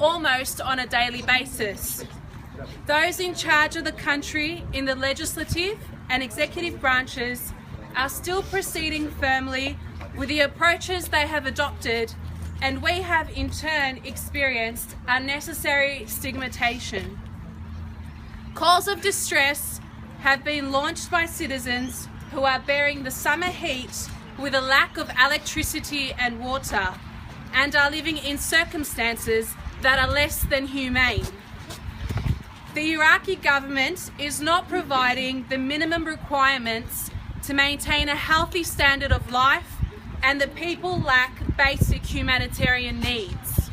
almost on a daily basis. Those in charge of the country in the legislative and executive branches are still proceeding firmly with the approaches they have adopted, and we have in turn experienced unnecessary stigmatisation. Calls of distress have been launched by citizens who are bearing the summer heat with a lack of electricity and water, and are living in circumstances that are less than humane. The Iraqi government is not providing the minimum requirements to maintain a healthy standard of life, and the people lack basic humanitarian needs.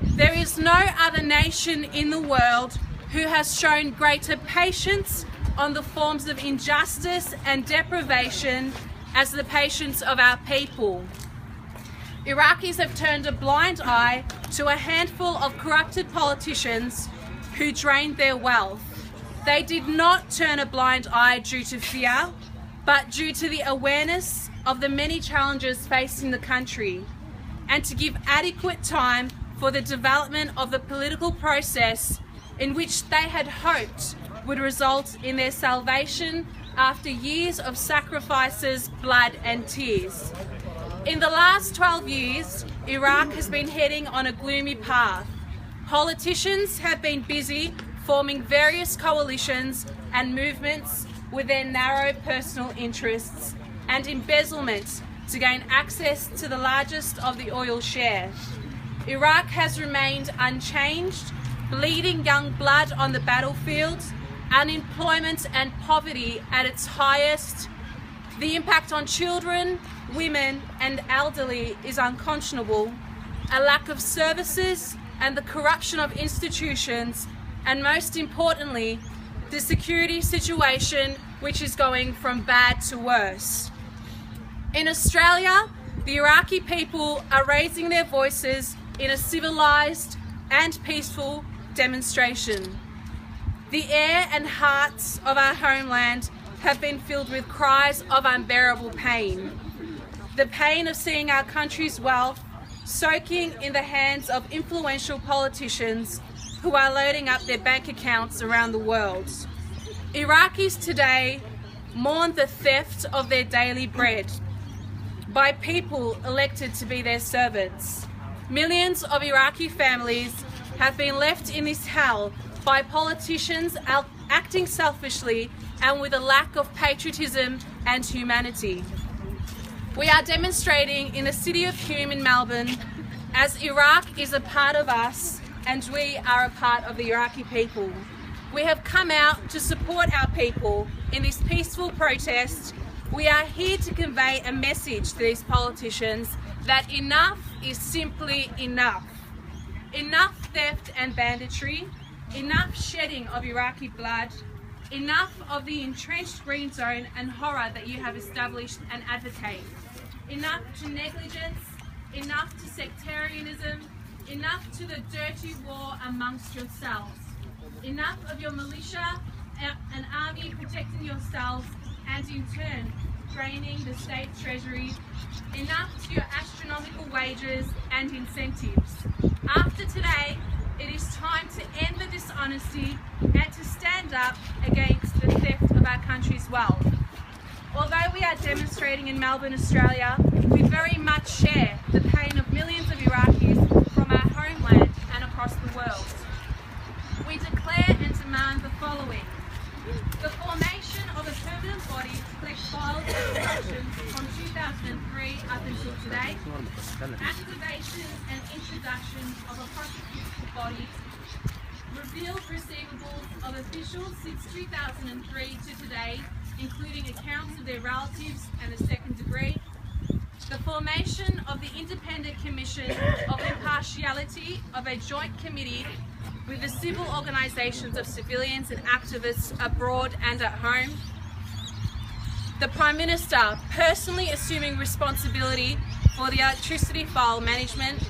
There is no other nation in the world who has shown greater patience on the forms of injustice and deprivation as the patience of our people. Iraqis have turned a blind eye to a handful of corrupted politicians who drained their wealth. They did not turn a blind eye due to fear, but due to the awareness of the many challenges facing the country, and to give adequate time for the development of the political process in which they had hoped would result in their salvation after years of sacrifices, blood and tears. In the last 12 years, Iraq has been heading on a gloomy path. Politicians have been busy forming various coalitions and movements with their narrow personal interests and embezzlement to gain access to the largest of the oil share. Iraq has remained unchanged, bleeding young blood on the battlefield, unemployment and poverty at its highest. The impact on children, women and elderly is unconscionable. A lack of services and the corruption of institutions, and most importantly, the security situation, which is going from bad to worse. In Australia, the Iraqi people are raising their voices in a civilised and peaceful demonstration. The air and hearts of our homeland have been filled with cries of unbearable pain. The pain of seeing our country's wealth soaking in the hands of influential politicians who are loading up their bank accounts around the world. Iraqis today mourn the theft of their daily bread by people elected to be their servants. Millions of Iraqi families have been left in this hell by politicians acting selfishly and with a lack of patriotism and humanity. We are demonstrating in the city of Hume in Melbourne as Iraq is a part of us and we are a part of the Iraqi people. We have come out to support our people in this peaceful protest. We are here to convey a message to these politicians that enough is simply enough. Enough theft and banditry, enough shedding of Iraqi blood, enough of the entrenched green zone and horror that you have established and advocate. Enough to negligence, enough to sectarianism, enough to the dirty war amongst yourselves. Enough of your militia, an army protecting yourselves and in turn draining the state treasury. Enough to your astronomical wages and incentives. After today, it is time to end the dishonesty and to stand up against the theft of our country's wealth. Although we are demonstrating in Melbourne, Australia, we very much share the pain of millions of Iraqis from our homeland and across the world. We declare and demand the following: the formation of a permanent body to collect files and instructions from 2003 up until today, activation and introduction of a prosecution body, revealed receivables of officials since 2003 to today, including accounts of their relatives and the second degree, the formation of the Independent Commission of Impartiality of a joint committee with the civil organisations of civilians and activists abroad and at home, the Prime Minister personally assuming responsibility for the electricity file management,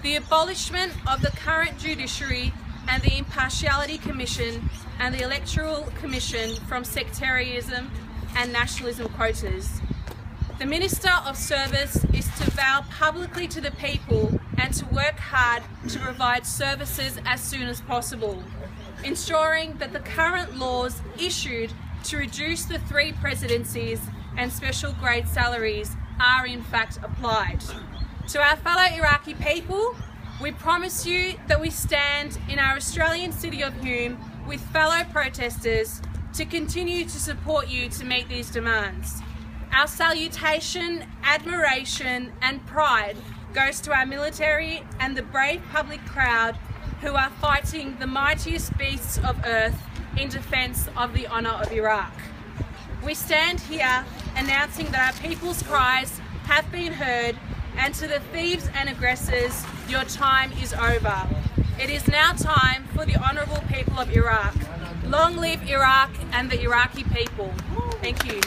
the abolishment of the current judiciary and the Impartiality Commission and the Electoral Commission from sectarianism and nationalism quotas, The Minister of Service is to vow publicly to the people and to work hard to provide services as soon as possible, ensuring that the current laws issued to reduce the 3 presidencies and special grade salaries are in fact applied. To our fellow Iraqi people, we promise you that we stand in our Australian city of Hume with fellow protesters to continue to support you to meet these demands. Our salutation, admiration and pride goes to our military and the brave public crowd who are fighting the mightiest beasts of earth in defence of the honour of Iraq. We stand here announcing that our people's cries have been heard, and to the thieves and aggressors, your time is over. It is now time for the honourable people of Iraq. Long live Iraq and the Iraqi people. Thank you.